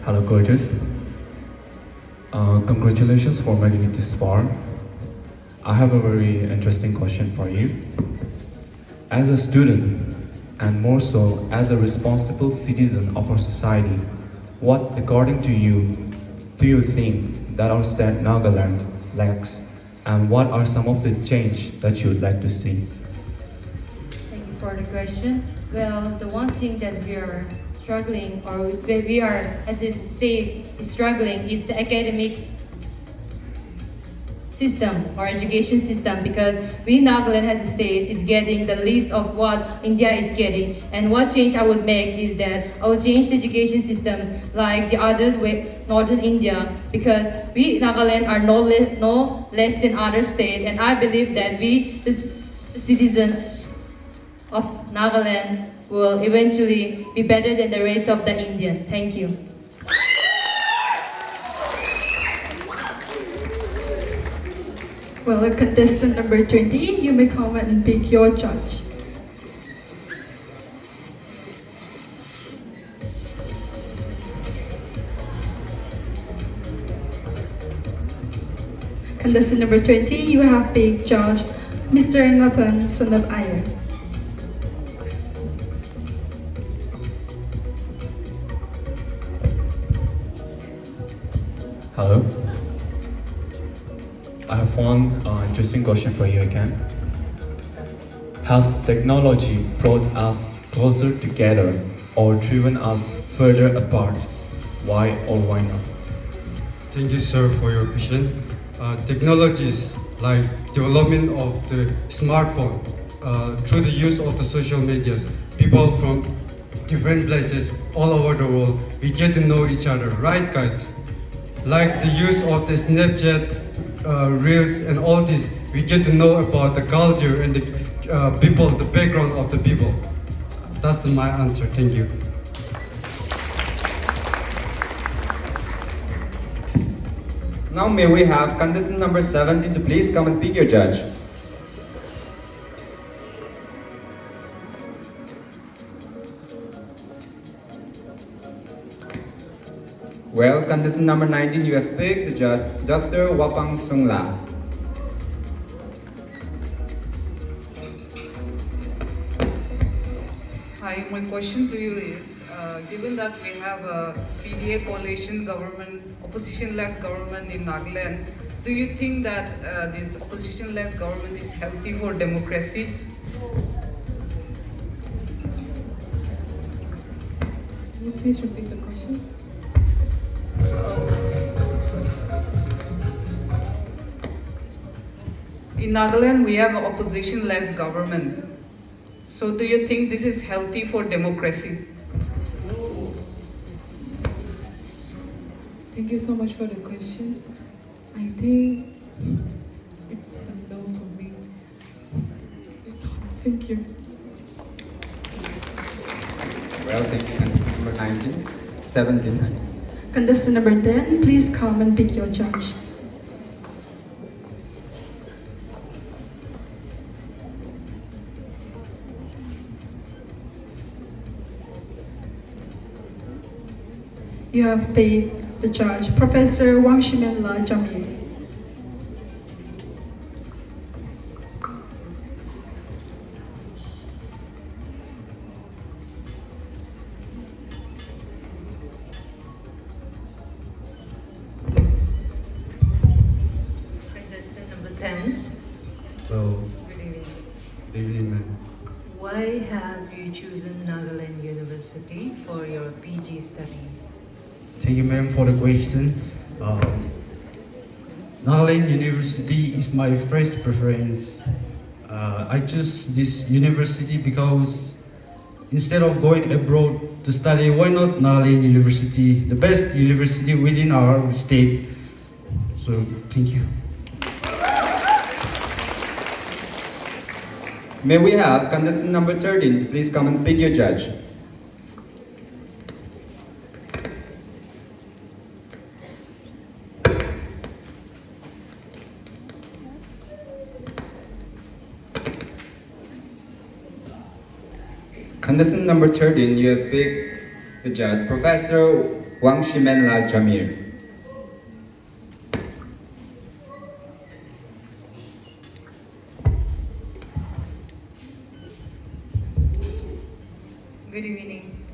Hello, coaches. Congratulations for making it this far. I have a very interesting question for you. As a student, and more so as a responsible citizen of our society, what, according to you, do you think that our state Nagaland lacks, and what are some of the change that you would like to see? Thank you for the question. Well, the one thing that we are struggling, or where we are as a state is struggling, is the academic system or education system, because we Nagaland as a state is getting the list of what India is getting, and what change I would make is that I would change the education system like the other way, northern India, because we Nagaland are no less than other state, and I believe that we the citizen of Nagaland will eventually be better than the rest of the Indian. Thank you. Well, contestant number 20, you may come and pick your judge. Contestant number 20, you have picked Judge Mr. Nathan, son of Iyer. Hello. I have one interesting question for you again. Has technology brought us closer together or driven us further apart? Why or why not? Thank you, sir, for your question. Technologies like development of the smartphone, through the use of the social medias, people from different places all over the world, we get to know each other, right, guys? Like the use of the Snapchat, Reels, and all this, we get to know about the culture and the people, the background of the people. That's my answer. Thank you. Now may we have contestant number 17 to please come and pick your judge. Well, contestant number 19, you have picked the judge, Dr. Wapang Sungla. Hi, my question to you is, given that we have a PDA coalition government, opposition-less government in Nagaland, do you think that this opposition-less government is healthy for democracy? Can you please repeat the question? In Nagaland, we have an opposition-less government. So do you think this is healthy for democracy? Thank you so much for the question. I think it's a no for me. It's all. Thank you. Well, thank you, contestant number 19. 17. Contestant number 10, please come and pick your judge. You have paid the judge, Professor Wang Shimenla Jamir. Contestant number 10. So, Good evening. good evening, ma'am. Why have you chosen Nagaland University for your PG studies? Thank you, ma'am, for the question. Nagaland University is my first preference. I chose this university because instead of going abroad to study, why not Nagaland University, the best university within our state? So, thank you. May we have contestant number 13 to please come and pick your judge. Contestant number 13, you have picked the judge, Professor Wang Shimenla Jamir. Good evening.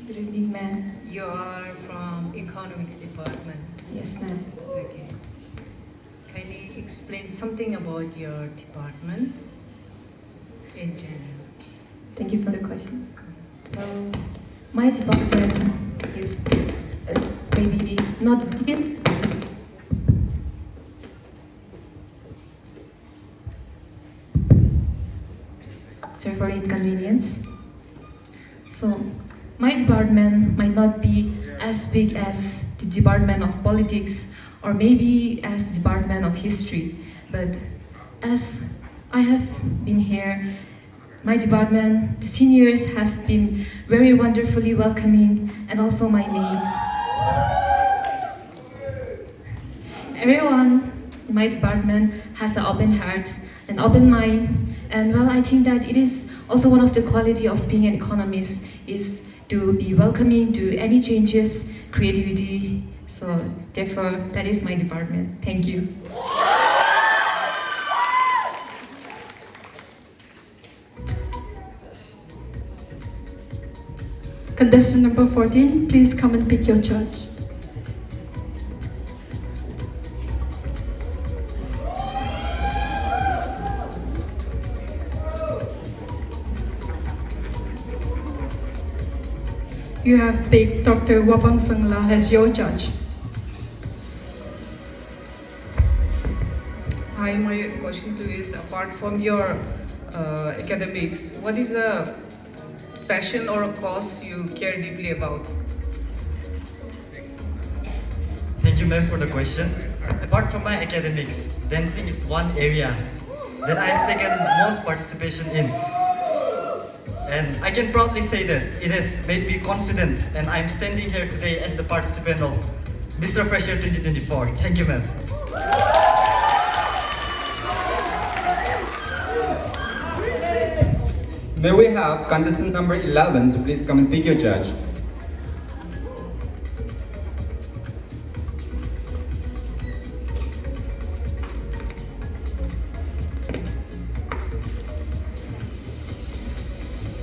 Good evening, ma'am. You are from Economics Department. Yes, ma'am. Okay. Kindly explain something about your department in general. Thank you for the question. Well, my department is maybe not the biggest. Sorry for the inconvenience. So, my department might not be as big as the Department of Politics or maybe as the Department of History, but as I have been here, my department, the seniors has been very wonderfully welcoming, and also my mates. Everyone in my department has an open heart, an open mind, and well, I think that it is also one of the quality of being an economist is to be welcoming to any changes, creativity. So therefore, that is my department. Thank you. Contestant number 14, please come and pick your judge. You have picked Dr. Wapang Sangla as your judge. Hi, my question to you is, apart from your academics, what is a passion or a cause you care deeply about? Thank you, ma'am, for the question. Apart from my academics, dancing is one area that I have taken most participation in. And I can proudly say that it has made me confident, and I'm standing here today as the participant of Mr. Fresher 2024. Thank you, ma'am. May we have contestant number 11 to please come and pick your judge.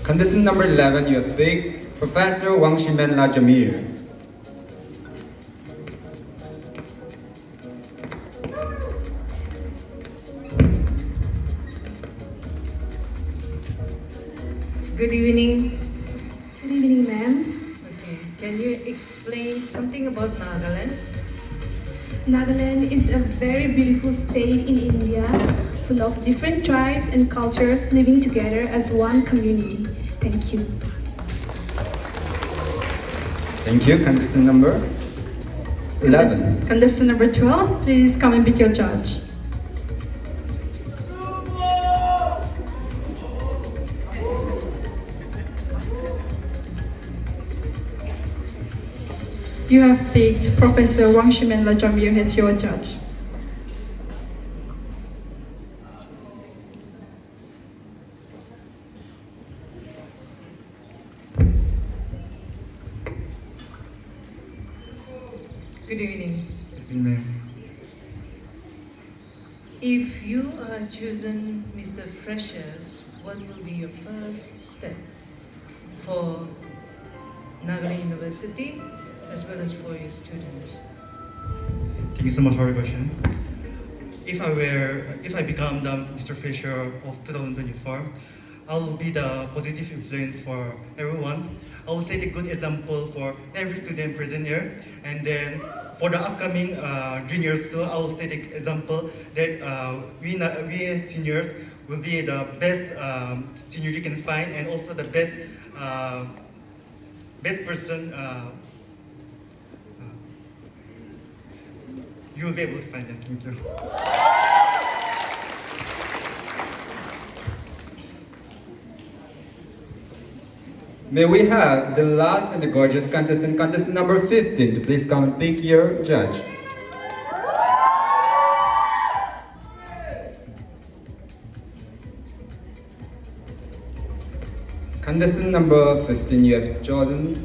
Contestant number 11, you have picked Professor Wang Shimenla Jamir. Good evening. Good evening, ma'am. Okay. Can you explain something about Nagaland? Nagaland is a very beautiful state in India, full of different tribes and cultures living together as one community. Thank you. Thank you. Contestant number 11. Contestant number 12, please come and pick your judge. You have picked Professor Wang Shimenla Jamir as your judge. Good evening. Good evening, ma'am. If you are chosen Mr. Freshers, what will be your first step for Nagaland University as well as for your students? Thank you so much for your question. If I become the Mr. Fisher of 2024, I will be the positive influence for everyone. I will set a good example for every student present here, and then for the upcoming juniors too, I will set an example that we as seniors will be the best senior you can find, and also the best person you will be able to find them. Thank you. May we have the last and the gorgeous contestant, contestant number 15, to please come and pick your judge. Contestant number 15, you have chosen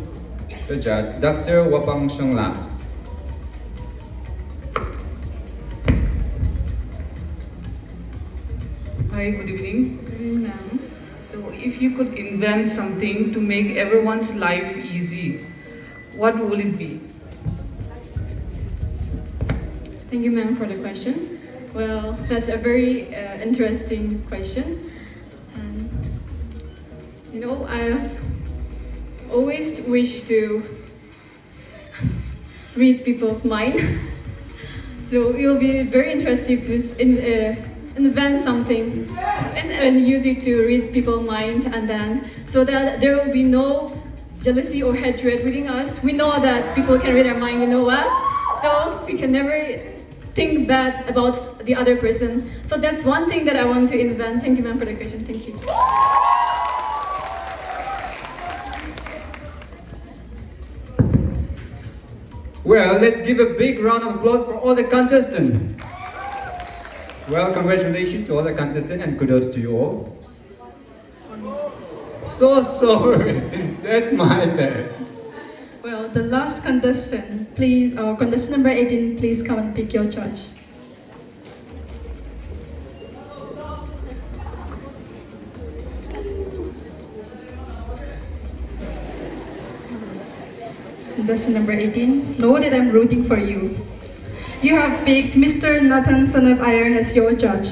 the judge, Dr. Wapang Shongla. Hi, good evening. Ma'am. So, if you could invent something to make everyone's life easy, what will it be? Thank you, ma'am, for the question. Well, that's a very interesting question. And, I've always wished to read people's mind. So it will be very interesting to invent something and use it to read people's mind, and then so that there will be no jealousy or hatred within us. We know that people can read our mind, you know what? So we can never think bad about the other person. So that's one thing that I want to invent. Thank you, ma'am, for the question. Thank you. Well, let's give a big round of applause for all the contestants. Well, congratulations to all the contestants and kudos to you all. So sorry, that's my bad. Well, the last contestant, please, contestant number 18, please come and pick your judge. Contestant number 18, know that I'm rooting for you. You have picked Mr. Nathan son of Iron as your judge.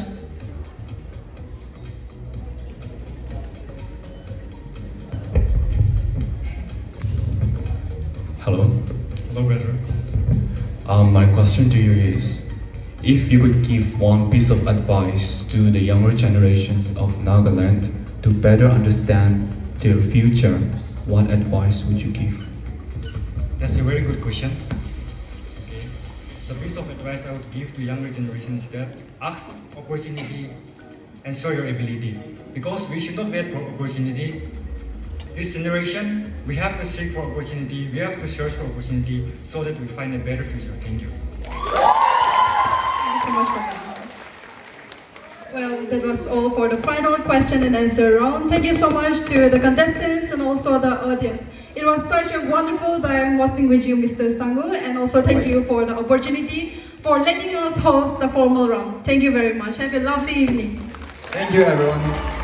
Hello. Hello, brother. My question to you is, if you could give one piece of advice to the younger generations of Nagaland to better understand their future, what advice would you give? That's a very good question. Okay. The piece of advice I would give to younger generation is that ask opportunity and show your ability. Because we should not wait for opportunity. This generation, we have to seek for opportunity, we have to search for opportunity so that we find a better future. Thank you. Thank you so much for that. Well, that was all for the final question and answer round. Thank you so much to the contestants and also the audience. It was such a wonderful time hosting with you, Mr. Sangul, and also thank you for the opportunity for letting us host the formal round. Thank you very much. Have a lovely evening. Thank you, everyone.